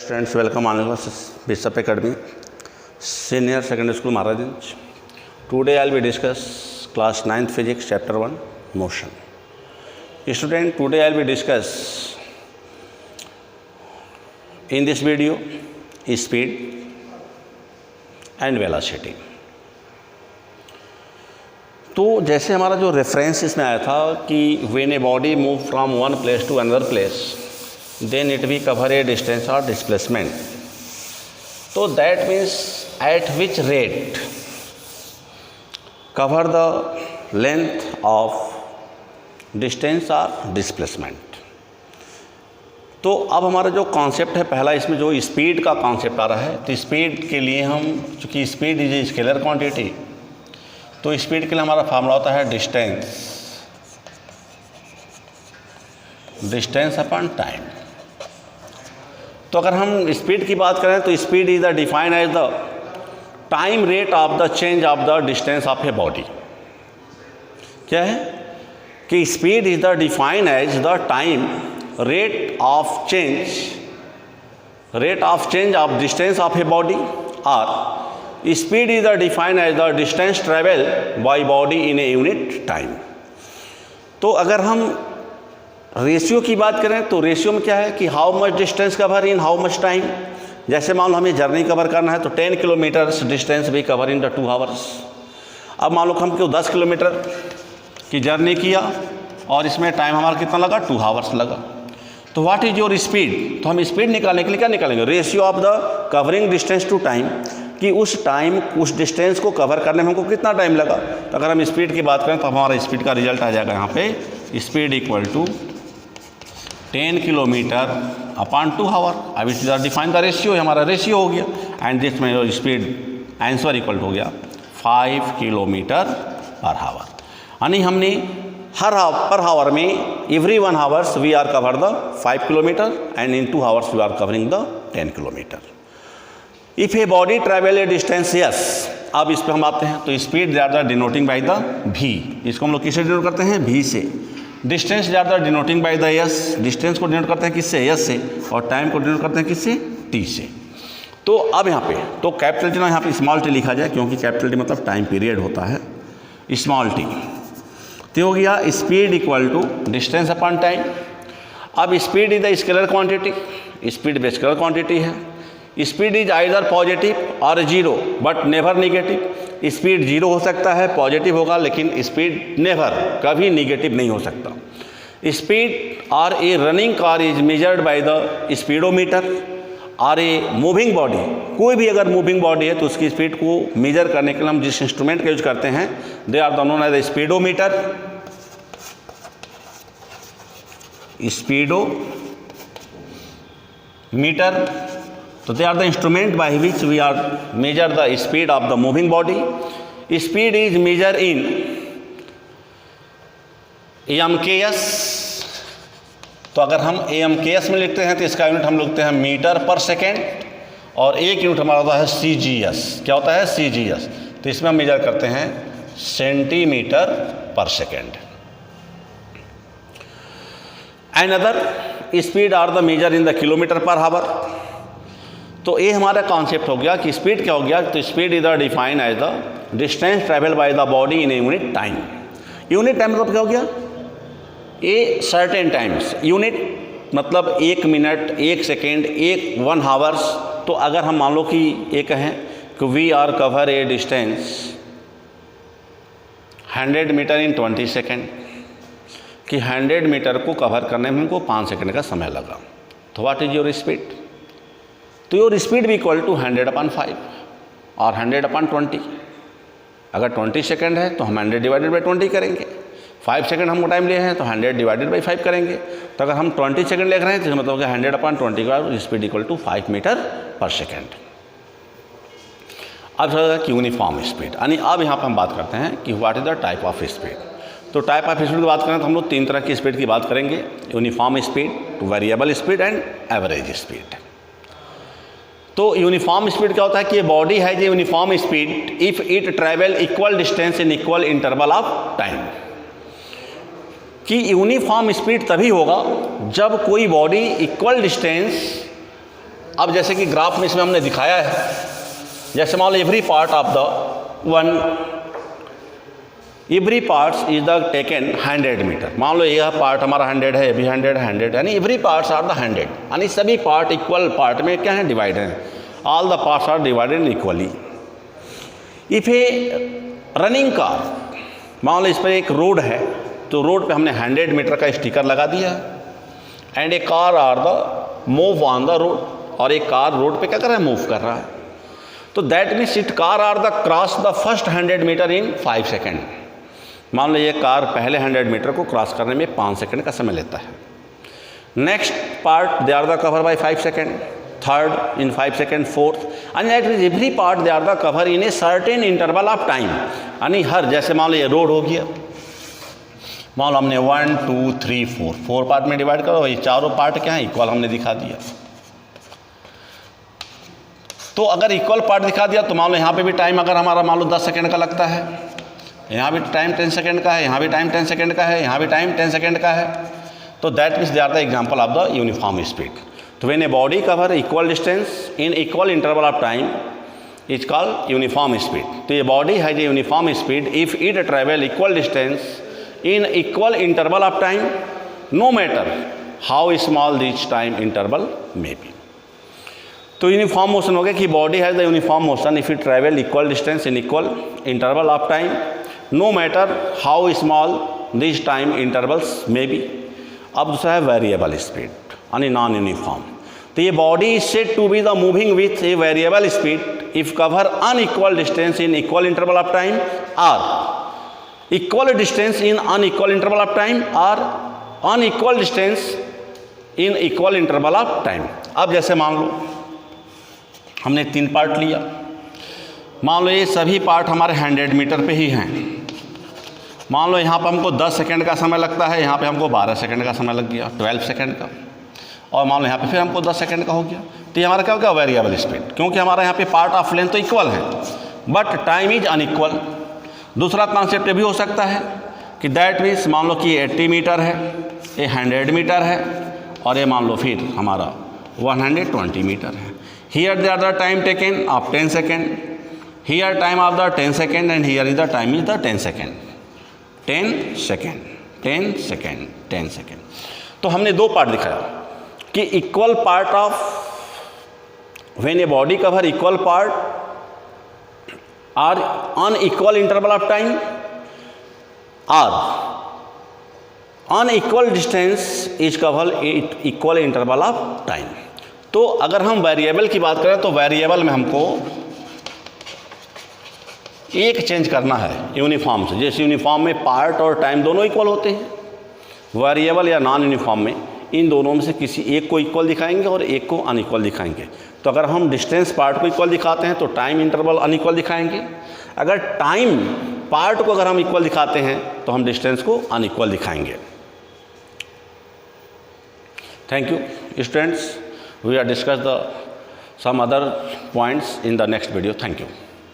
Students, welcome on Bishop Academy, Senior Secondary School, Maharajganj. Today I will discuss class 9th Physics, Chapter 1, Motion. Student, today I will discuss in this video speed and velocity. तो जैसे हमारा जो reference इसमें आया था कि when a body move from one place to another place, then it will cover a distance or displacement. So that means at which rate cover the length of distance or displacement. तो अब हमारा जो concept है पहला, इसमें जो speed का concept आ रहा है, तो स्पीड के लिए हम, चूँकि speed is a scalar quantity, तो स्पीड के लिए हमारा फार्मूला होता है डिस्टेंस अपॉन टाइम. तो अगर हम स्पीड की बात करें तो speed is the define as the time rate of the change of the distance of a body. क्या है कि speed is the define as the time rate of change of distance of a body, और speed is the define as the distance travel by body in a unit time. तो अगर हम ratio की बात करें तो रेशियो में क्या है कि how much distance cover in how much time. जैसे मान लो हमें जर्नी कवर करना है तो 10 किलोमीटर डिस्टेंस भी कवर इन द 2 आवर्स. अब मान लो हमको 10 किलोमीटर की जर्नी किया और इसमें टाइम हमारा कितना लगा, 2 आवर्स लगा. तो व्हाट इज योर स्पीड. तो हम स्पीड निकालने के लिए क्या निकालेंगे, ratio of the covering distance to time, कि उस डिस्टेंस को कवर करने में हमको कितना टाइम लगा. तो अगर हम स्पीड की बात करें तो हमारा स्पीड का रिजल्ट आ जाएगा यहाँ पे, speed equal to 10 kilometre upon 2 hour. अब इस डिफाइन द रेशियो, हमारा रेशियो हो गया, एंड दिस में स्पीड आंसर इक्वल हो गया 5 किलोमीटर पर आवर. यानी हमने हर पर आवर में every 1 hours we are cover the 5 kilometre and in 2 hours we are covering the 10 kilometre. If a body travel a distance, yes. अब इस पर हम आते हैं तो स्पीड ज़्यादा डिनोटिंग बाई द भी. इसको हम लोग किससे डिनोट करते हैं, भी से. डिस्टेंस ज़्यादा denoting by the S. Distance को डिनोट करते हैं किससे, एस से. और टाइम को डिनोट करते हैं किससे, टी से. तो अब यहाँ पे तो कैपिटल टी ना यहाँ पे स्मॉल टी लिखा जाए, क्योंकि कैपिटल टी मतलब टाइम पीरियड होता है, स्मॉल टी. तो हो गया speed equal to distance upon time. अब speed is the scalar quantity, speed भी स्केलर क्वांटिटी है. स्पीड इज आइदर पॉजिटिव और zero but never negative. Speed zero हो सकता है, पॉजिटिव होगा, लेकिन स्पीड नेवर, कभी निगेटिव नहीं हो सकता. स्पीड और a running car is measured by the speedometer, और ए मूविंग बॉडी, कोई भी अगर मूविंग बॉडी है तो उसकी स्पीड को मेजर करने के लिए हम जिस इंस्ट्रूमेंट का यूज करते हैं, they are the known as the speedometer. Speedometer, तो they are the instrument by which we are measure the speed of the moving body. Speed is measured in AMKS. तो अगर हम AMKS में लिखते हैं तो इसका यूनिट हम लिखते हैं मीटर पर सेकेंड, और एक यूनिट हमारा होता है CGS. क्या होता है, CGS. तो इसमें हम मेजर करते हैं centimetre per second. And other speed are the measure in the kilometre per hour. तो ये हमारा कॉन्सेप्ट हो गया कि स्पीड क्या हो गया, तो speed is the define as the distance travel by the body in a unit time. Unit time मतलब क्या हो गया, ए सर्टेन टाइम्स. यूनिट मतलब 1 मिनट, 1 सेकेंड, 1 आवर्स. तो अगर हम मान लो कि ये कहें कि we are cover a distance 100 metre in 20 second, कि 100 मीटर को कवर करने में हमको 5 सेकेंड का समय लगा. तो व्हाट इज योर स्पीड. तो योर स्पीड भी इक्वल टू 100/5 और 100/20. अगर 20 सेकेंड है तो हम 100 डिवाइडेड बाई 20 करेंगे. 5 सेकेंड हमको टाइम लिए हैं तो 100 डिवाइडेड बाई 5 करेंगे. तो अगर हम 20 सेकेंड लिख रहे हैं तो मतलब 100/20 का स्पीड इक्वल टू 5 मीटर पर सेकेंड. अब चलेगा कि यूनिफॉर्म स्पीड. यानी अब यहाँ पर हम बात करते हैं कि what is the type of speed. तो टाइप ऑफ स्पीड की बात करें तो हम लोग 3 तरह की स्पीड की बात करेंगे, uniform speed, variable speed and average speed. तो यूनिफॉर्म स्पीड क्या होता है कि ये बॉडी है जो uniform speed if it travel equal distance in equal interval of time. कि यूनिफॉर्म स्पीड तभी होगा जब कोई बॉडी इक्वल डिस्टेंस अब जैसे कि ग्राफ में इसमें हमने दिखाया है, जैसे मान लो every part of the one, every parts is the taken 100 meter. मान लो यह पार्ट हमारा 100 है, ये भी 100 यानी एवरी पार्ट्स आर द 100, यानी सभी पार्ट इक्वल पार्ट में क्या है, डिवाइड हैं। All the parts are divided equally. If a running car, मान लो इस पर एक रोड है, तो रोड पे हमने 100 मीटर का स्टिकर लगा दिया है, and a car are the move on the road, और एक कार रोड पे क्या कर रहा है, मूव कर रहा है। तो that means it car are the cross the first 100 metre in 5 second. मान लो ये कार पहले 100 मीटर को क्रॉस करने में 5 सेकेंड का समय लेता है। Next part they are the cover by 5 second, third in 5 second, fourth, and that means every part they are the cover in a certain interval of time. यानी हर, जैसे मान लो ये रोड हो गया, मान लो हमने 1 2 3 4 पार्ट में डिवाइड करो, ये चारों पार्ट क्या है, इक्वल हमने दिखा दिया। तो अगर इक्वल पार्ट दिखा दिया तो मान लो यहाँ पे भी टाइम अगर हमारा मान लो 10 सेकेंड का लगता है, यहाँ भी टाइम 10 सेकेंड का है, यहाँ भी टाइम 10 सेकेंड का है, यहाँ भी टाइम 10 सेकेंड का है, तो that means they are the example of the uniform speed. तो when a body cover equal distance in equal interval of time is called uniform speed. तो ये body has a uniform speed if it travel equal distance in equal interval of time, no matter how small this time interval may be। तो uniform motion हो गया कि body has the uniform motion if it travel equal distance in equal interval of time, no matter how small this time intervals may be. अब दूसरा है variable speed यानी non uniform. तो ये body is said to be the moving with a variable speed if cover unequal distance in equal interval of time, और equal distance in unequal interval of time, or unequal distance in equal interval of time। अब जैसे मान लो हमने 3 part लिया, मान लो ये सभी पार्ट हमारे 100 मीटर पे ही हैं। मान लो यहाँ पर हमको 10 सेकेंड का समय लगता है, यहाँ पे हमको 12 सेकेंड का समय लग गया, 12 सेकेंड का, और मान लो यहाँ पे फिर हमको 10 सेकेंड का हो गया। तो ये हमारा क्या हो गया, वेरिएबल स्पीड, क्योंकि हमारा यहाँ पे पार्ट ऑफ लेंथ तो इक्वल है बट टाइम इज अनइक्वल। दूसरा कॉन्सेप्ट ये भी हो सकता है कि दैट मीन्स मान लो कि 80 मीटर है, ये 100 मीटर है, और ये मान लो फिर हमारा 120 मीटर है। Here they are the time taken of 10 second, here time of the 10 second, and here is the time is the 10 second, 10 second, 10 second, 10 second. तो हमने 2 पार्ट दिखाया कि equal part of when a body cover equal part are unequal interval of time, or unequal distance is covered equal interval of time। तो अगर हम variable की बात करें तो वेरिएबल में हमको एक चेंज करना है यूनिफॉर्म से। जैसे यूनिफॉर्म में पार्ट और टाइम दोनों इक्वल होते हैं, वेरिएबल या नॉन यूनिफॉर्म में इन दोनों में से किसी एक को इक्वल दिखाएंगे और एक को अनइक्वल दिखाएंगे। तो अगर हम डिस्टेंस पार्ट को इक्वल दिखाते हैं तो टाइम इंटरवल अनइक्वल दिखाएंगे, अगर टाइम पार्ट को अगर हम इक्वल दिखाते हैं तो हम डिस्टेंस को अनइक्वल दिखाएंगे। Thank you students, we are discuss the some other points in the next video. Thank you.